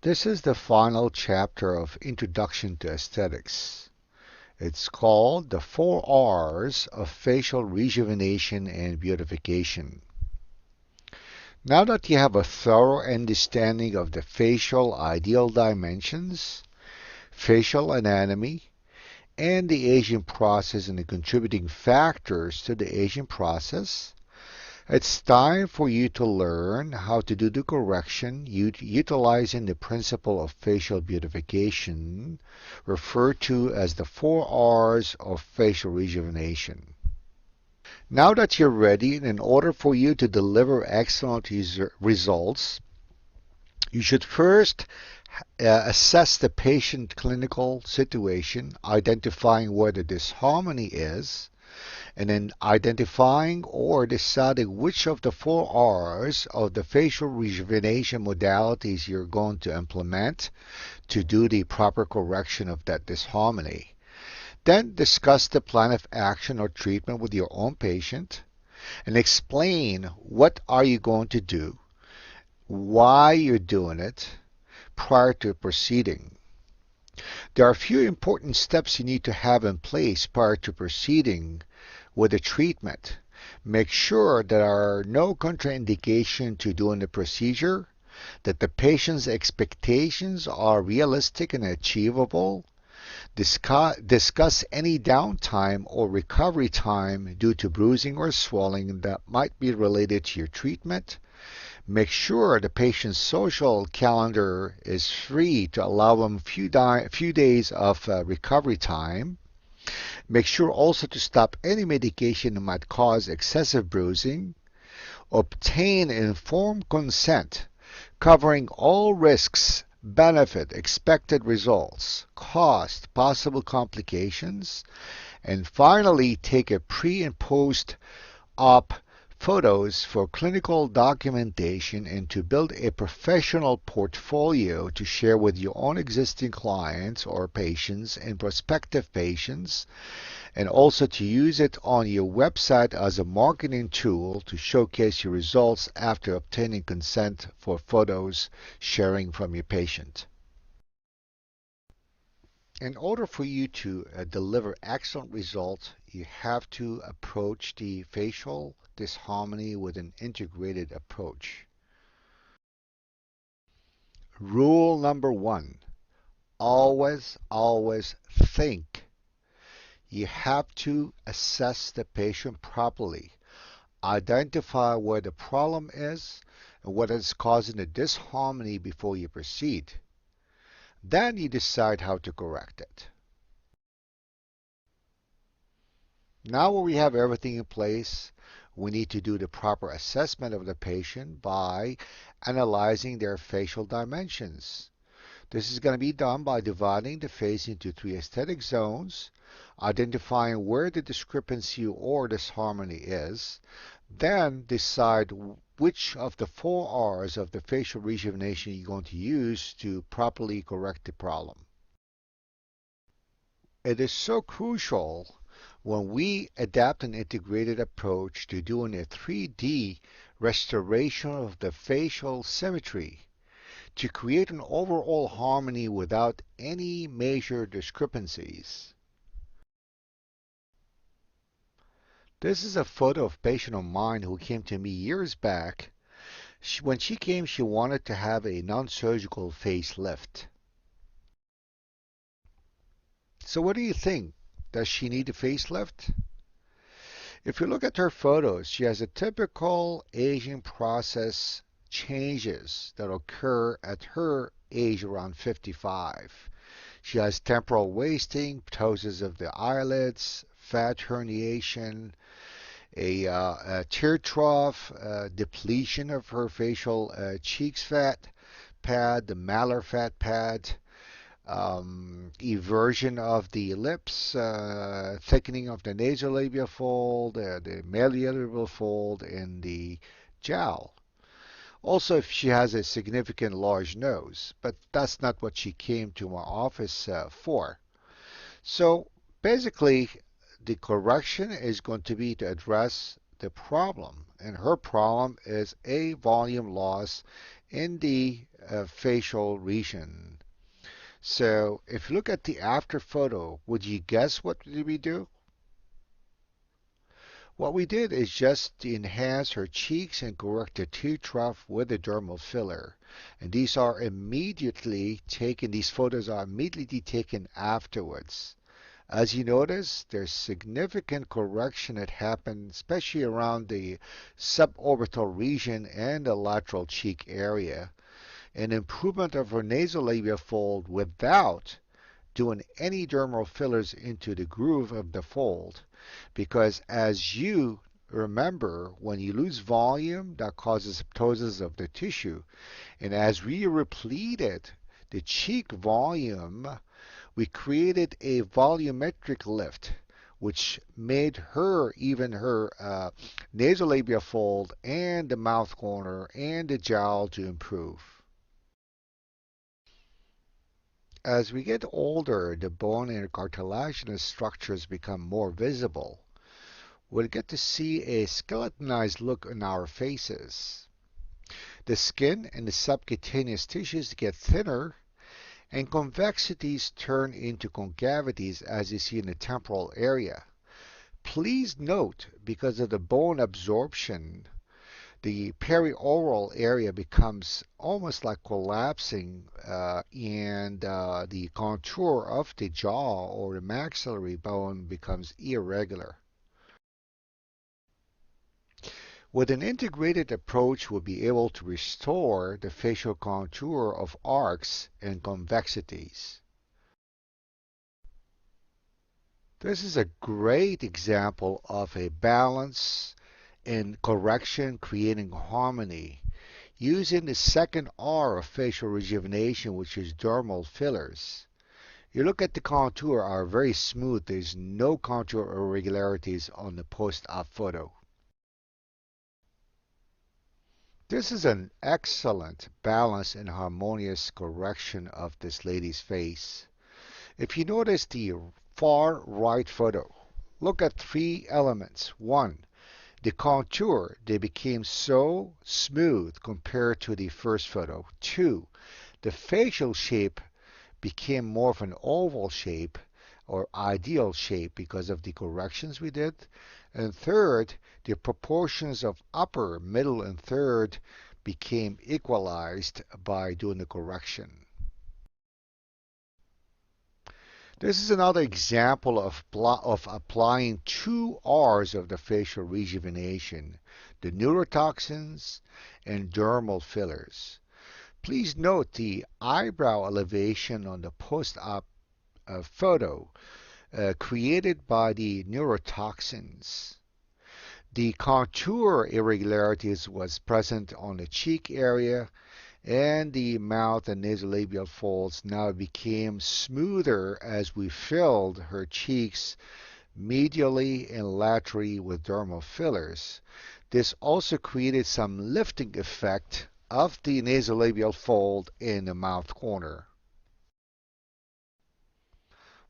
This is the final chapter of Introduction to Aesthetics. It's called The 4 R's of Facial Rejuvenation and Beautification. Now that you have a thorough understanding of the facial ideal dimensions, facial anatomy, and the aging process and the contributing factors to the aging process, it's time for you to learn how to do the correction utilizing the principle of facial beautification, referred to as the 4 R's of facial rejuvenation. Now that you're ready, and in order for you to deliver excellent results, you should first assess the patient clinical situation, identifying where the disharmony is, and then identifying or deciding which of the 4 R's of the facial rejuvenation modalities you're going to implement to do the proper correction of that disharmony. Then discuss the plan of action or treatment with your own patient and explain what are you going to do, why you're doing it prior to proceeding. There are a few important steps you need to have in place prior to proceeding with the treatment. Make sure there are no contraindications to doing the procedure, that the patient's expectations are realistic and achievable. Discuss any downtime or recovery time due to bruising or swelling that might be related to your treatment. Make sure the patient's social calendar is free to allow them a few days of recovery time. Make sure also to stop any medication that might cause excessive bruising. Obtain informed consent covering all risks, benefit, expected results, cost, possible complications. And finally, take a pre and post-op photos for clinical documentation and to build a professional portfolio to share with your own existing clients or patients and prospective patients, and also to use it on your website as a marketing tool to showcase your results after obtaining consent for photos sharing from your patient. In order for you to deliver excellent results, you have to approach the facial disharmony with an integrated approach. Rule number 1, always think. You have to assess the patient properly, identify where the problem is and what is causing the disharmony before you proceed. Then you decide how to correct it. Now when we have everything in place, we need to do the proper assessment of the patient by analyzing their facial dimensions. This is going to be done by dividing the face into 3 aesthetic zones, identifying where the discrepancy or disharmony is, then decide which of the 4 R's of the facial rejuvenation you're going to use to properly correct the problem. It is so crucial when we adapt an integrated approach to doing a 3D restoration of the facial symmetry to create an overall harmony without any major discrepancies. This is a photo of a patient of mine who came to me years back. When she came, she wanted to have a non-surgical facelift. So what do you think? Does she need a facelift? If you look at her photos, she has a typical aging process changes that occur at her age around 55. She has temporal wasting, ptosis of the eyelids, fat herniation, a tear trough, depletion of her facial cheeks fat pad, the malar fat pad, eversion of the lips, thickening of the nasolabial fold, the malleolabial fold, and the jowl. Also, if she has a significant large nose, but that's not what she came to my office for. So basically, the correction is going to be to address the problem, and her problem is a volume loss in the facial region. So if you look at the after photo, would you guess what did we do? What we did is just to enhance her cheeks and correct the tear trough with a dermal filler. And these are immediately taken, these photos are immediately taken afterwards. As you notice, there's significant correction that happened, especially around the suborbital region and the lateral cheek area. An improvement of her nasolabial fold without doing any dermal fillers into the groove of the fold. Because as you remember, when you lose volume, that causes ptosis of the tissue. And as we repleted the cheek volume, we created a volumetric lift, which made her, even her nasolabial fold and the mouth corner and the jowl to improve. As we get older, the bone and cartilaginous structures become more visible. We'll get to see a skeletonized look on our faces. The skin and the subcutaneous tissues get thinner, and convexities turn into concavities as you see in the temporal area. Please note, because of the bone absorption, the perioral area becomes almost like collapsing, and the contour of the jaw or the maxillary bone becomes irregular. With an integrated approach, we'll be able to restore the facial contour of arcs and convexities. This is a great example of a balance and correction creating harmony using the second R of facial rejuvenation, which is dermal fillers. You look at the contour are very smooth. There's no contour irregularities on the post-op photo. This is an excellent balance and harmonious correction of this lady's face. If you notice the far right photo, look at three elements. One, the contour, they became so smooth compared to the first photo. Two, the facial shape became more of an oval shape or ideal shape because of the corrections we did. And third, the proportions of upper, middle, and third became equalized by doing the correction. This is another example of applying two R's of the facial rejuvenation, the neurotoxins and dermal fillers. Please note the eyebrow elevation on the post-op photo created by the neurotoxins. The contour irregularities was present on the cheek area, and the mouth and nasolabial folds now became smoother as we filled her cheeks medially and laterally with dermal fillers. This also created some lifting effect of the nasolabial fold in the mouth corner.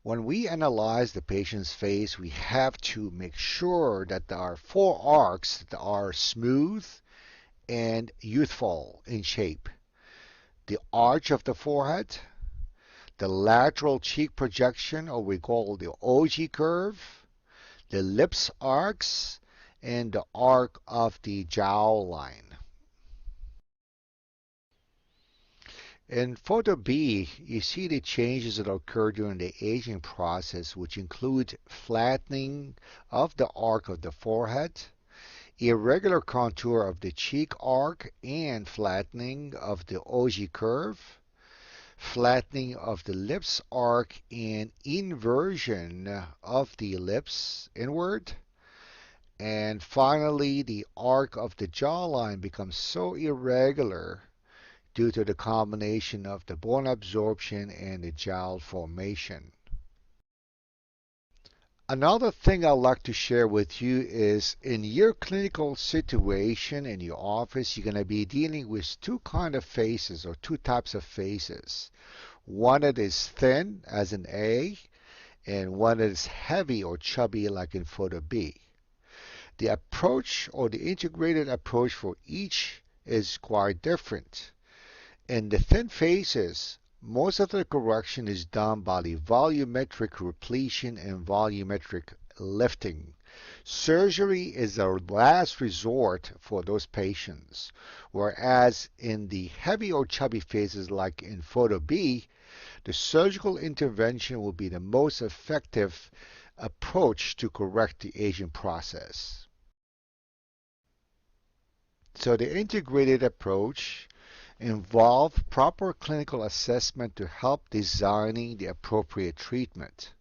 When we analyze the patient's face, we have to make sure that our four arcs are smooth and youthful in shape. The arch of the forehead, the lateral cheek projection, or we call the OG curve, the lips arcs, and the arc of the jowl line. In photo B, you see the changes that occur during the aging process, which include flattening of the arc of the forehead, irregular contour of the cheek arc and flattening of the OG curve, flattening of the lips arc and inversion of the lips inward, and finally the arc of the jawline becomes so irregular due to the combination of the bone absorption and the jowl formation. Another thing I'd like to share with you is in your clinical situation in your office, you're going to be dealing with two kind of faces or two types of faces. One that is thin as an A and one that is heavy or chubby like in photo B. The approach or the integrated approach for each is quite different. In the thin faces, most of the correction is done by the volumetric repletion and volumetric lifting. Surgery is a last resort for those patients, whereas in the heavy or chubby faces like in photo B, the surgical intervention will be the most effective approach to correct the aging process. So the integrated approach involves proper clinical assessment to help designing the appropriate treatment.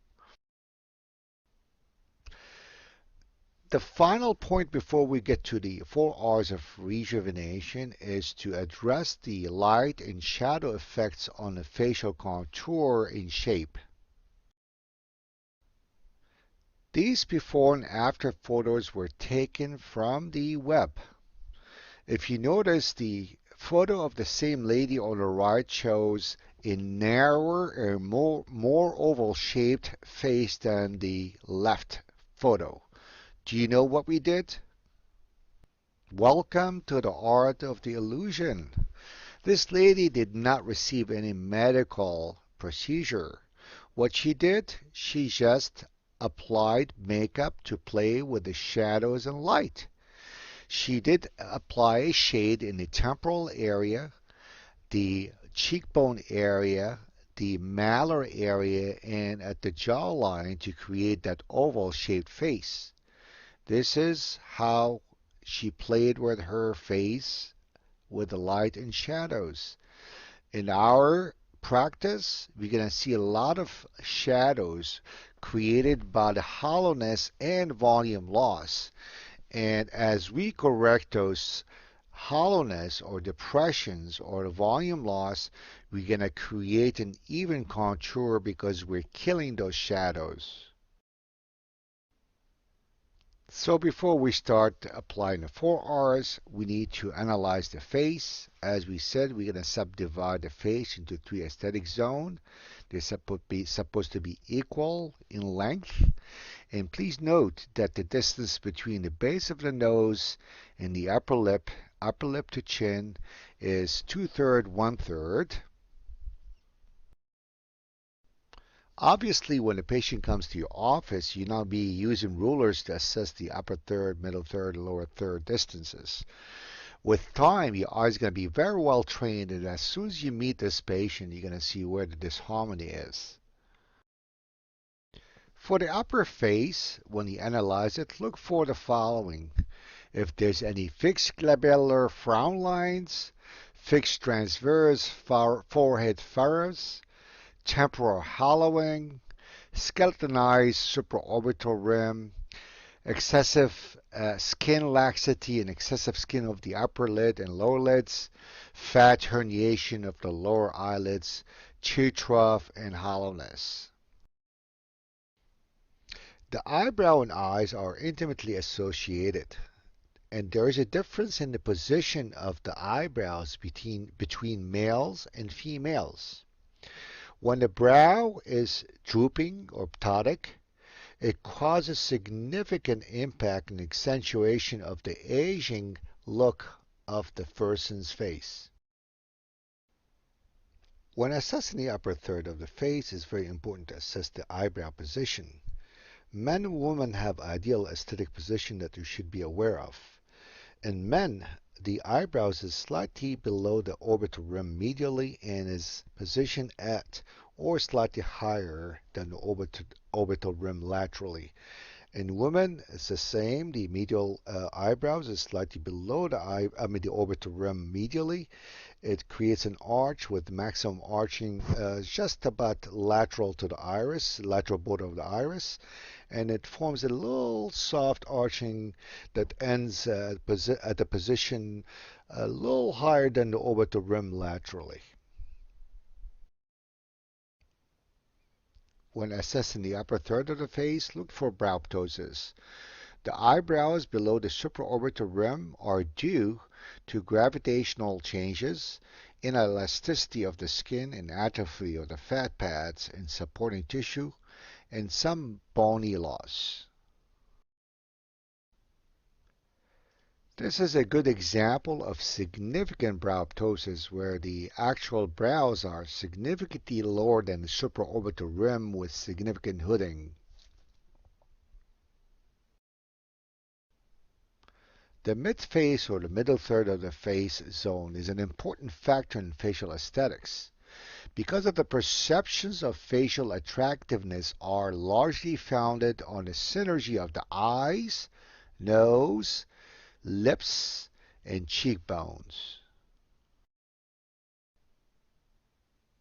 The final point before we get to the 4 R's of rejuvenation is to address the light and shadow effects on the facial contour and shape. These before and after photos were taken from the web. If you notice, the photo of the same lady on the right shows a narrower and more oval-shaped face than the left photo. Do you know what we did? Welcome to the art of the illusion. This lady did not receive any medical procedure. What she did, she just applied makeup to play with the shadows and light. She did apply a shade in the temporal area, the cheekbone area, the malar area, and at the jawline to create that oval-shaped face. This is how she played with her face with the light and shadows. In our practice, we're going to see a lot of shadows created by the hollowness and volume loss. And as we correct those hollowness or depressions or the volume loss, we're going to create an even contour because we're killing those shadows. So before we start applying the 4 R's, we need to analyze the face. As we said, we're going to subdivide the face into 3 aesthetic zones. They're supposed to be equal in length. And please note that the distance between the base of the nose and the upper lip to chin, is 2/3, 1/3. Obviously, when a patient comes to your office, you'll not be using rulers to assess the upper third, middle third, lower third distances. With time, your eye is going to be very well trained, and as soon as you meet this patient, you're going to see where the disharmony is. For the upper face, when you analyze it, look for the following. If there's any fixed glabellar frown lines, fixed transverse forehead furrows, temporal hollowing, skeletonized supraorbital rim, excessive skin laxity and excessive skin of the upper lid and lower lids, fat herniation of the lower eyelids, tear trough, and hollowness. The eyebrow and eyes are intimately associated, and there is a difference in the position of the eyebrows between males and females. When the brow is drooping or ptotic, it causes significant impact and accentuation of the aging look of the person's face. When assessing the upper third of the face, it's very important to assess the eyebrow position. Men and women have ideal aesthetic position that you should be aware of. In men, the eyebrows is slightly below the orbital rim medially and is positioned at or slightly higher than the orbital rim laterally. In women, it's the same. The medial eyebrows is slightly below the orbital rim medially. It creates an arch with maximum arching just about lateral to the iris, lateral border of the iris, and it forms a little soft arching that ends at the position a little higher than the orbital rim laterally. When assessing the upper third of the face, look for brow ptosis. The eyebrows below the supraorbital rim are due to gravitational changes, inelasticity of the skin, and atrophy of the fat pads and supporting tissue, and some bony loss. This is a good example of significant brow ptosis where the actual brows are significantly lower than the supraorbital rim with significant hooding. The mid-face or the middle third of the face zone is an important factor in facial aesthetics because of the perceptions of facial attractiveness are largely founded on the synergy of the eyes, nose, lips, and cheekbones.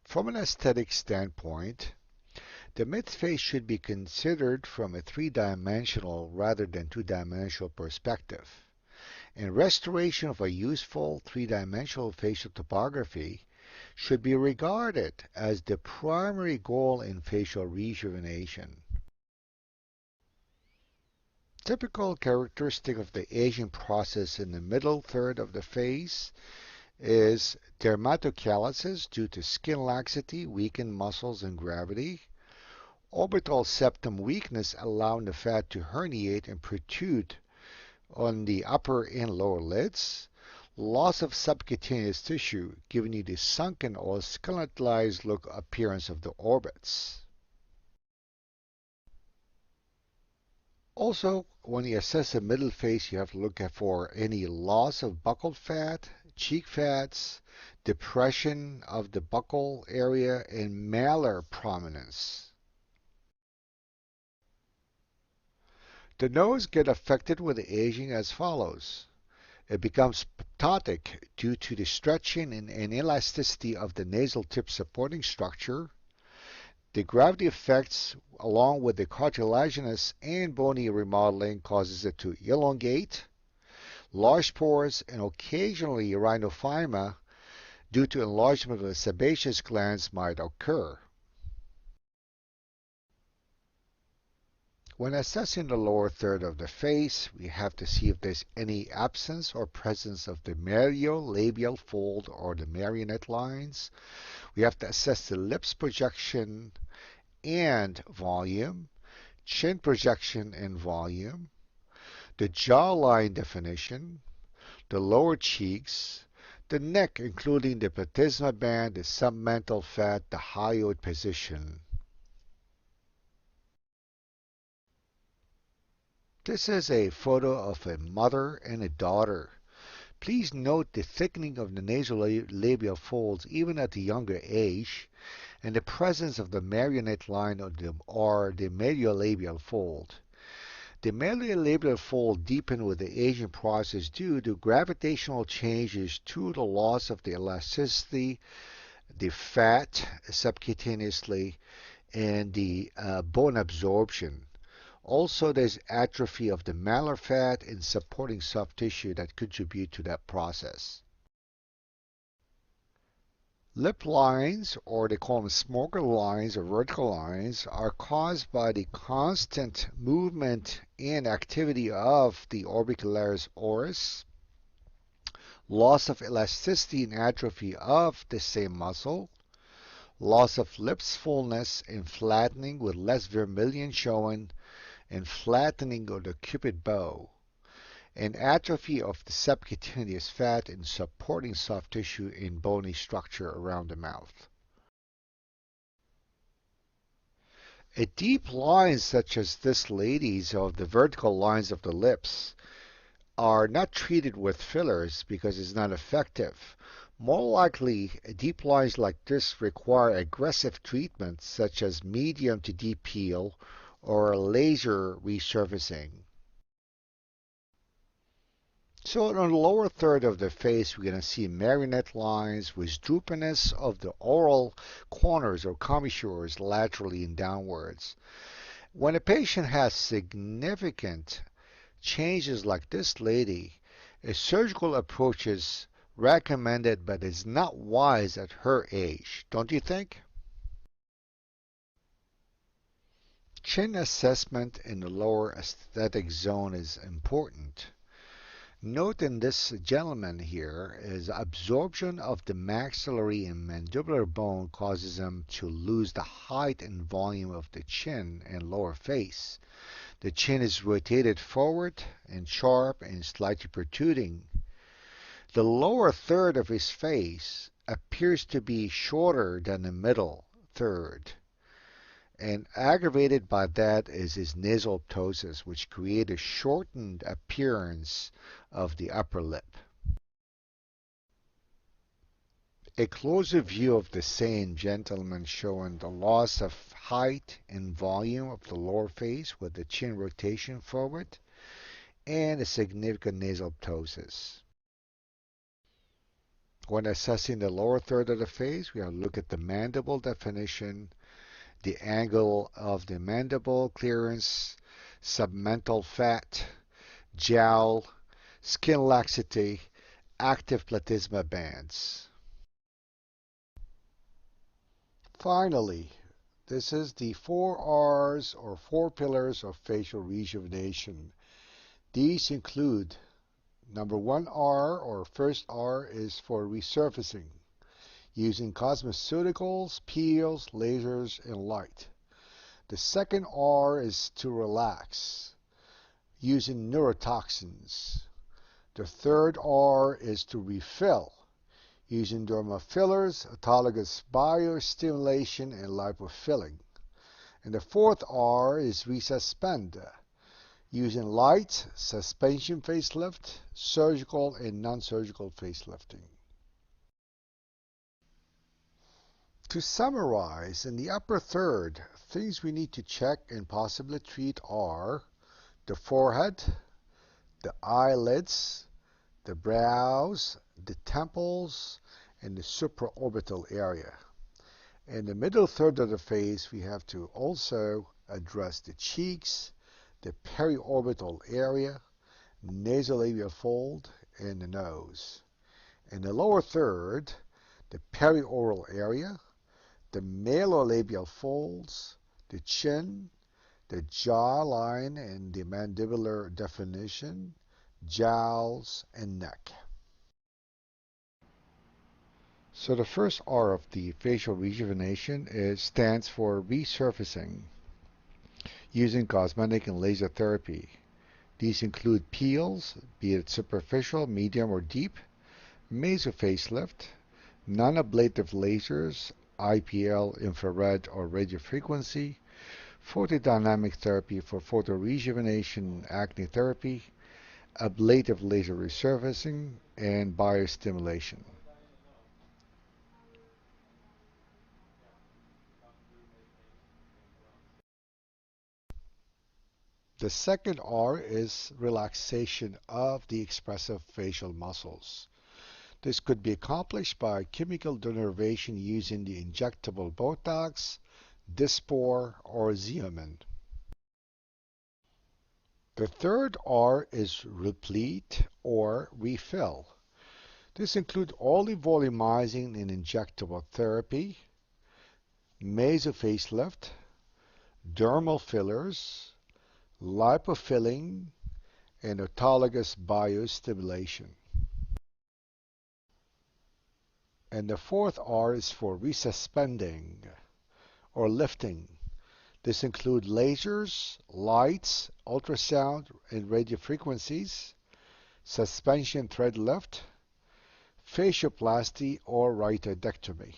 From an aesthetic standpoint, the mid-face should be considered from a three-dimensional rather than two-dimensional perspective. And restoration of a useful three-dimensional facial topography should be regarded as the primary goal in facial rejuvenation. Typical characteristic of the aging process in the middle third of the face is dermatochalasis due to skin laxity, weakened muscles, and gravity. Orbital septum weakness allowing the fat to herniate and protrude on the upper and lower lids. Loss of subcutaneous tissue, giving you the sunken or skeletalized look appearance of the orbits. Also, when you assess the middle face, you have to look for any loss of buccal fat, cheek fats, depression of the buccal area, and malar prominence. The nose gets affected with the aging as follows. It becomes ptotic due to the stretching and inelasticity of the nasal tip supporting structure. The gravity effects, along with the cartilaginous and bony remodeling, causes it to elongate. Large pores and occasionally rhinophyma due to enlargement of the sebaceous glands might occur. When assessing the lower third of the face, we have to see if there's any absence or presence of the mariolabial fold or the marionette lines. We have to assess the lips projection and volume, chin projection and volume, the jawline definition, the lower cheeks, the neck including the platysma band, the submental fat, the hyoid position. This is a photo of a mother and a daughter. Please note the thickening of the nasolabial folds even at a younger age, and the presence of the marionette line or the mariolabial fold. The mariolabial fold deepened with the aging process due to gravitational changes to the loss of the elasticity, the fat subcutaneously, and the bone absorption. Also, there's atrophy of the malar fat and supporting soft tissue that contribute to that process. Lip lines, or they call them smoker lines or vertical lines, are caused by the constant movement and activity of the orbicularis oris, loss of elasticity and atrophy of the same muscle, loss of lips fullness and flattening with less vermilion showing, and flattening of the cupid bow, and atrophy of the subcutaneous fat and supporting soft tissue and bony structure around the mouth. A deep line such as this lady's of the vertical lines of the lips are not treated with fillers because it's not effective. More likely, deep lines like this require aggressive treatment such as medium to deep peel or laser resurfacing. So on the lower third of the face, we're going to see marionette lines with droopiness of the oral corners or commissures laterally and downwards. When a patient has significant changes like this lady, a surgical approach is recommended, but is not wise at her age, don't you think? Chin assessment in the lower aesthetic zone is important. Note in this gentleman here is absorption of the maxillary and mandibular bone causes him to lose the height and volume of the chin and lower face. The chin is rotated forward and sharp and slightly protruding. The lower third of his face appears to be shorter than the middle third. And aggravated by that is his nasal ptosis, which create a shortened appearance of the upper lip. A closer view of the same gentleman showing the loss of height and volume of the lower face with the chin rotation forward and a significant nasal ptosis. When assessing the lower third of the face, we have to look at the mandible definition, the angle of the mandible clearance, submental fat, jowl, skin laxity, active platysma bands. Finally, this is the 4 R's or 4 pillars of facial rejuvenation. These include number 1 R or first R is for resurfacing, using cosmeceuticals, peels, lasers, and light. The second R is to relax, using neurotoxins. The third R is to refill, using dermal fillers, autologous biostimulation, and lipofilling. And the fourth R is resuspend, using light, suspension facelift, surgical, and non-surgical facelifting. To summarize, in the upper third, things we need to check and possibly treat are the forehead, the eyelids, the brows, the temples, and the supraorbital area. In the middle third of the face, we have to also address the cheeks, the periorbital area, nasolabial fold, and the nose. In the lower third, the perioral area, the malolabial folds, the chin, the jawline and the mandibular definition, jowls, and neck. So the first R of the facial rejuvenation stands for resurfacing, using cosmetic and laser therapy. These include peels, be it superficial, medium, or deep, mesofacelift, non-ablative lasers, IPL, infrared, or radiofrequency, photodynamic therapy for photorejuvenation, acne therapy, ablative laser resurfacing, and biostimulation. The second R is relaxation of the expressive facial muscles. This could be accomplished by chemical denervation using the injectable Botox, Dysport, or Xeomin. The third R is replete or refill. This includes olivolumizing and injectable therapy, mesofacelift, dermal fillers, lipofilling, and autologous biostimulation. And the fourth R is for resuspending or lifting. This includes lasers, lights, ultrasound, and radiofrequencies, suspension thread lift, facioplasty, or rhytidectomy.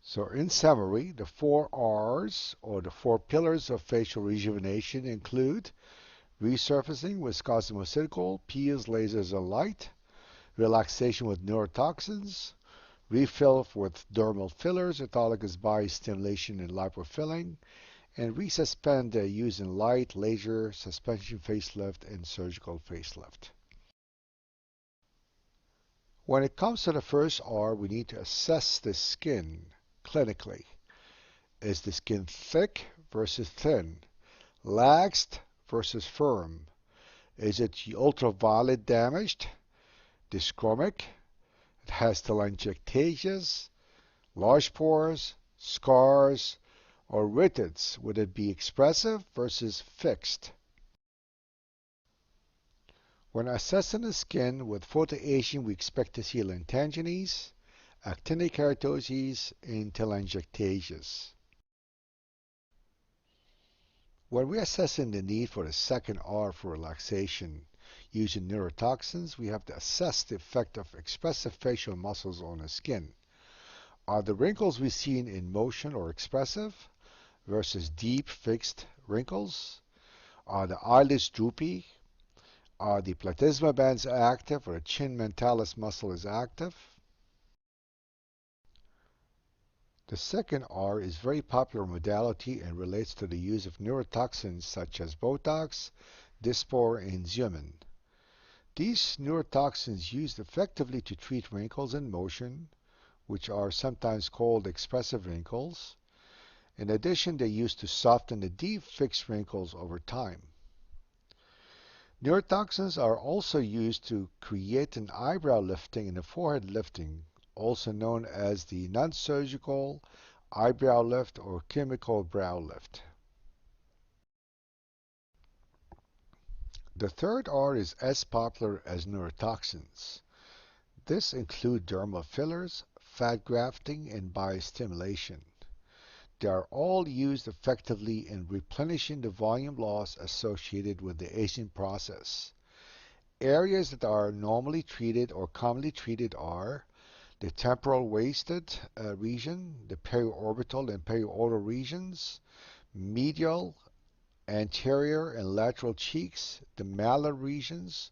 So in summary, the 4 Rs or the 4 pillars of facial rejuvenation include resurfacing with cosmeceutical, peels, lasers, and light, relaxation with neurotoxins, refill with dermal fillers, autologous biostimulation, and lipofilling, and resuspend using light, laser, suspension facelift, and surgical facelift. When it comes to the first R, we need to assess the skin clinically. Is the skin thick versus thin? Laxed versus firm? Is it ultraviolet damaged? Dyschromic? It has telangiectasias, large pores, scars, or ritids. Would it be expressive versus fixed? When assessing the skin with photoaging, we expect to see lentiginous, actinic keratoses, and telangiectasias. When we're assessing the need for the second R for relaxation using neurotoxins, we have to assess the effect of expressive facial muscles on the skin. Are the wrinkles we see in motion or expressive versus deep fixed wrinkles? Are the eyelids droopy? Are the platysma bands active or the chin mentalis muscle is active? The second R is a very popular modality and relates to the use of neurotoxins such as Botox, Dysport, and Xeomin. These neurotoxins used effectively to treat wrinkles in motion, which are sometimes called expressive wrinkles. In addition, they used to soften the deep fixed wrinkles over time. Neurotoxins are also used to create an eyebrow lifting and a forehead lifting, also known as the non-surgical eyebrow lift or chemical brow lift. The third R is as popular as neurotoxins. This includes dermal fillers, fat grafting, and biostimulation. They are all used effectively in replenishing the volume loss associated with the aging process. Areas that are normally treated or commonly treated are the temporal wasted region, the periorbital and perioral regions, medial, anterior, and lateral cheeks, the malar regions,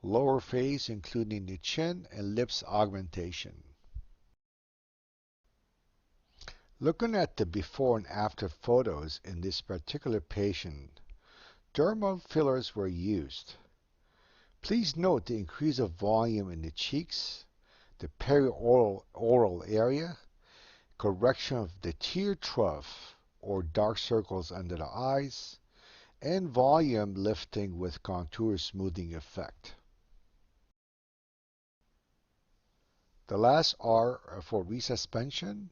lower face including the chin and lips augmentation. Looking at the before and after photos in this particular patient, dermal fillers were used. Please note the increase of volume in the cheeks, the perioral area, correction of the tear trough or dark circles under the eyes, and volume lifting with contour smoothing effect. The last R for resuspension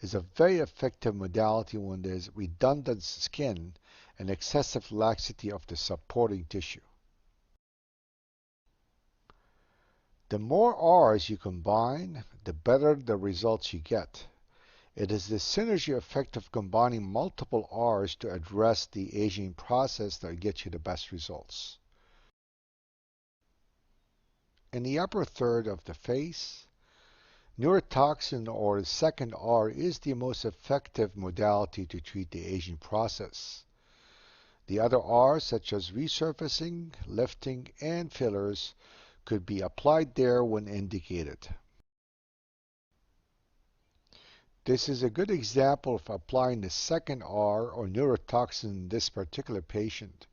is a very effective modality when there's redundant skin and excessive laxity of the supporting tissue. The more R's you combine, the better the results you get. It is the synergy effect of combining multiple R's to address the aging process that gets you the best results. In the upper third of the face, neurotoxin or the second R is the most effective modality to treat the aging process. The other R's, such as resurfacing, lifting, and fillers, could be applied there when indicated. This is a good example of applying the second R or neurotoxin in this particular patient.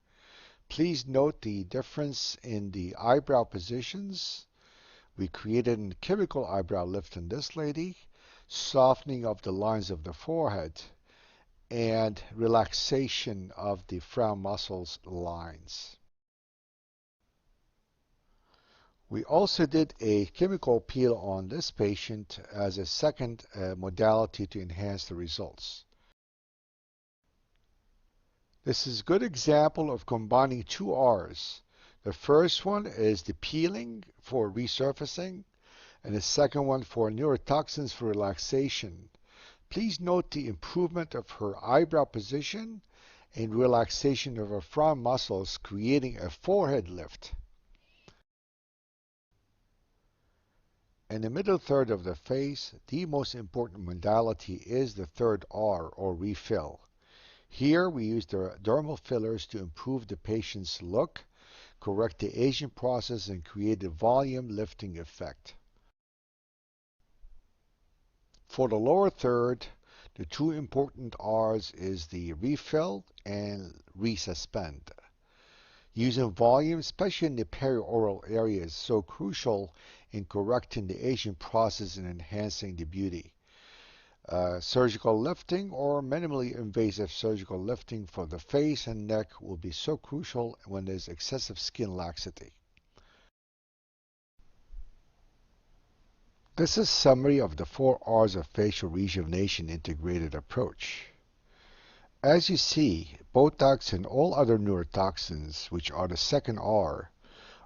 Please note the difference in the eyebrow positions. We created a chemical eyebrow lift in this lady, softening of the lines of the forehead, and relaxation of the frown muscles lines. We also did a chemical peel on this patient as a second modality to enhance the results. This is a good example of combining two R's. The first one is the peeling for resurfacing, and the second one for neurotoxins for relaxation. Please note the improvement of her eyebrow position and relaxation of her frown muscles, creating a forehead lift. In the middle third of the face, the most important modality is the third R, or refill. Here we use the dermal fillers to improve the patient's look, correct the aging process, and create a volume lifting effect. For the lower third, the two important R's is the refill and resuspend. Using volume, especially in the perioral area, is so crucial in correcting the aging process and enhancing the beauty. Surgical lifting or minimally invasive surgical lifting for the face and neck will be so crucial when there's excessive skin laxity. This is a summary of the 4 R's of facial rejuvenation integrated approach. As you see, Botox and all other neurotoxins, which are the second R,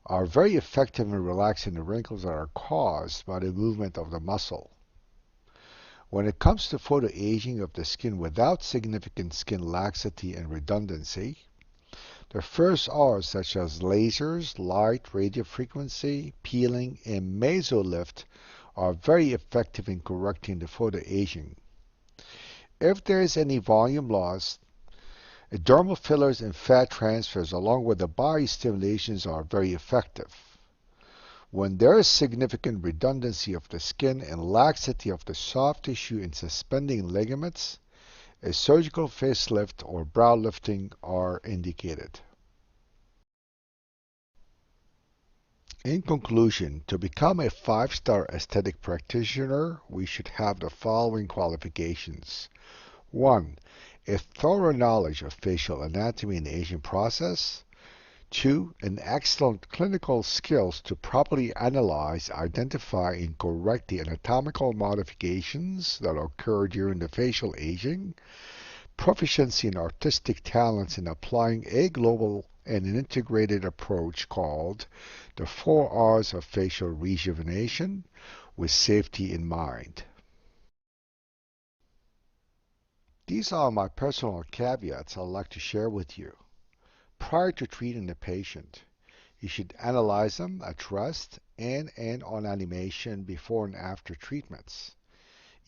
are very effective in relaxing the wrinkles that are caused by the movement of the muscle. When it comes to photoaging of the skin without significant skin laxity and redundancy, the first R's such as lasers, light, radiofrequency, peeling, and mesolift are very effective in correcting the photoaging. If there is any volume loss, dermal fillers and fat transfers along with the biostimulations are very effective. When there is significant redundancy of the skin and laxity of the soft tissue in suspending ligaments, a surgical facelift or brow lifting are indicated. In conclusion, to become a 5-star aesthetic practitioner, we should have the following qualifications. 1. A thorough knowledge of facial anatomy and aging process. 2. An excellent clinical skills to properly analyze, identify, and correct the anatomical modifications that occur during the facial aging. Proficiency in artistic talents in applying a global and an integrated approach called the 4 R's of facial rejuvenation with safety in mind. These are my personal caveats I'd like to share with you. Prior to treating the patient, you should analyze them at rest and on animation before and after treatments.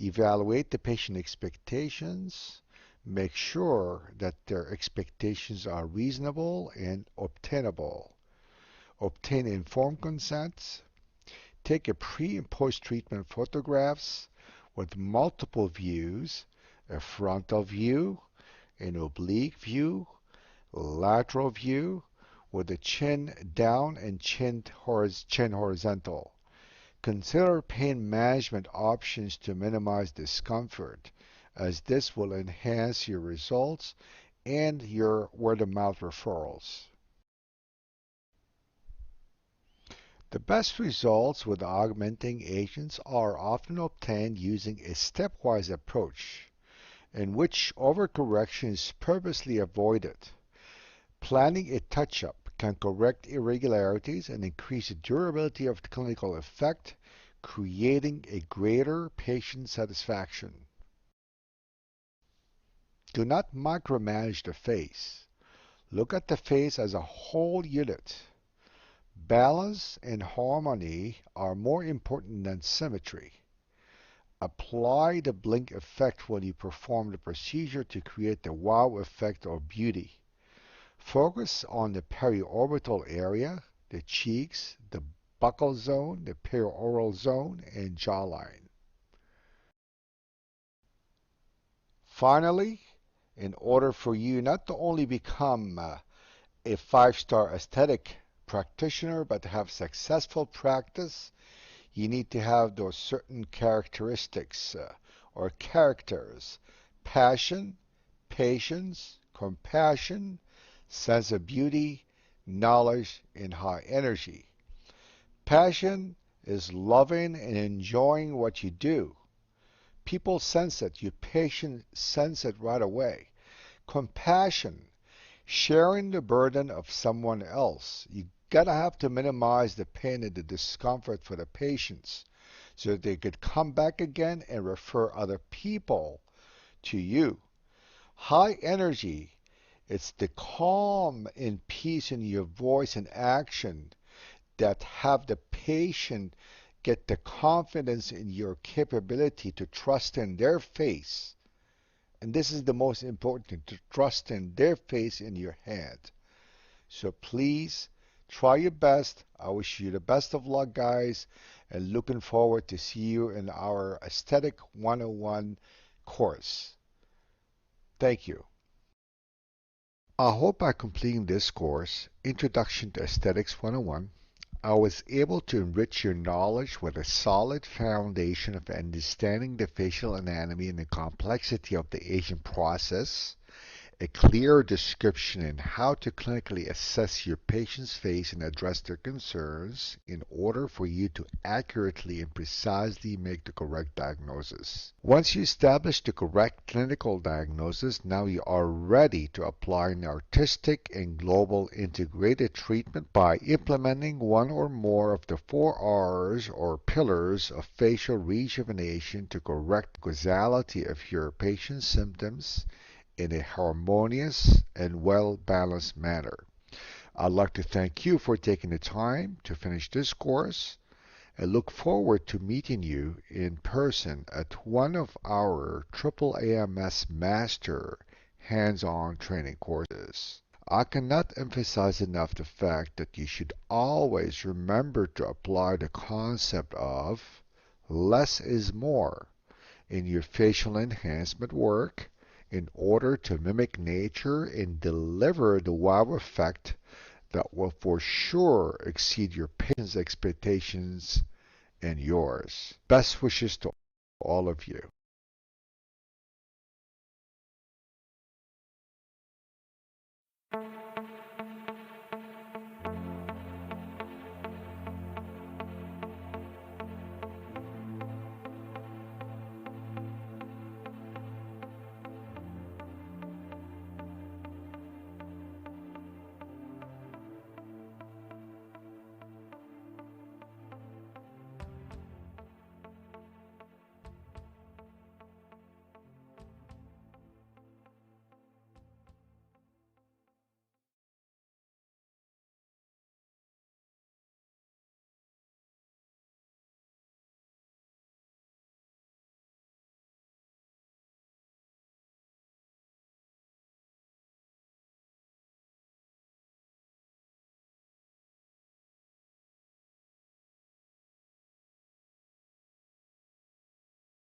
Evaluate the patient expectations. Make sure that their expectations are reasonable and obtainable. Obtain informed consent. Take a pre- and post-treatment photographs with multiple views, a frontal view, an oblique view, lateral view, with the chin down and chin horizontal. Consider pain management options to minimize discomfort, as this will enhance your results and your word-of-mouth referrals. The best results with augmenting agents are often obtained using a stepwise approach, in which overcorrection is purposely avoided. Planning a touch-up can correct irregularities and increase the durability of the clinical effect, creating a greater patient satisfaction. Do not micromanage the face. Look at the face as a whole unit. Balance and harmony are more important than symmetry. Apply the blink effect when you perform the procedure to create the wow effect or beauty. Focus on the periorbital area, the cheeks, the buccal zone, the perioral zone, and jawline. Finally, in order for you not to only become a 5-star aesthetic practitioner, but to have successful practice, you need to have those certain characteristics or characters: passion, patience, compassion, sense of beauty, knowledge, and high energy. Passion is loving and enjoying what you do. People sense it. Your patient sense it right away. Compassion, sharing the burden of someone else. You gotta have to minimize the pain and the discomfort for the patients so that they could come back again and refer other people to you. High energy, it's the calm and peace in your voice and action that have the patient get the confidence in your capability to trust in their face. And this is the most important, to trust in their face in your hand. So please try your best. I wish you the best of luck, guys, and looking forward to see you in our Aesthetic 101 course. Thank you. I hope by completing this course, Introduction to Aesthetics 101, I was able to enrich your knowledge with a solid foundation of understanding the facial anatomy and the complexity of the aging process, a clear description in how to clinically assess your patient's face and address their concerns in order for you to accurately and precisely make the correct diagnosis. Once you establish the correct clinical diagnosis, now you are ready to apply an artistic and global integrated treatment by implementing one or more of the 4 R's or pillars of facial rejuvenation to correct the causality of your patient's symptoms in a harmonious and well-balanced manner. I'd like to thank you for taking the time to finish this course and look forward to meeting you in person at one of our AAAMS Master hands-on training courses. I cannot emphasize enough the fact that you should always remember to apply the concept of less is more in your facial enhancement work in order to mimic nature and deliver the wow effect that will for sure exceed your patient's expectations and yours. Best wishes to all of you.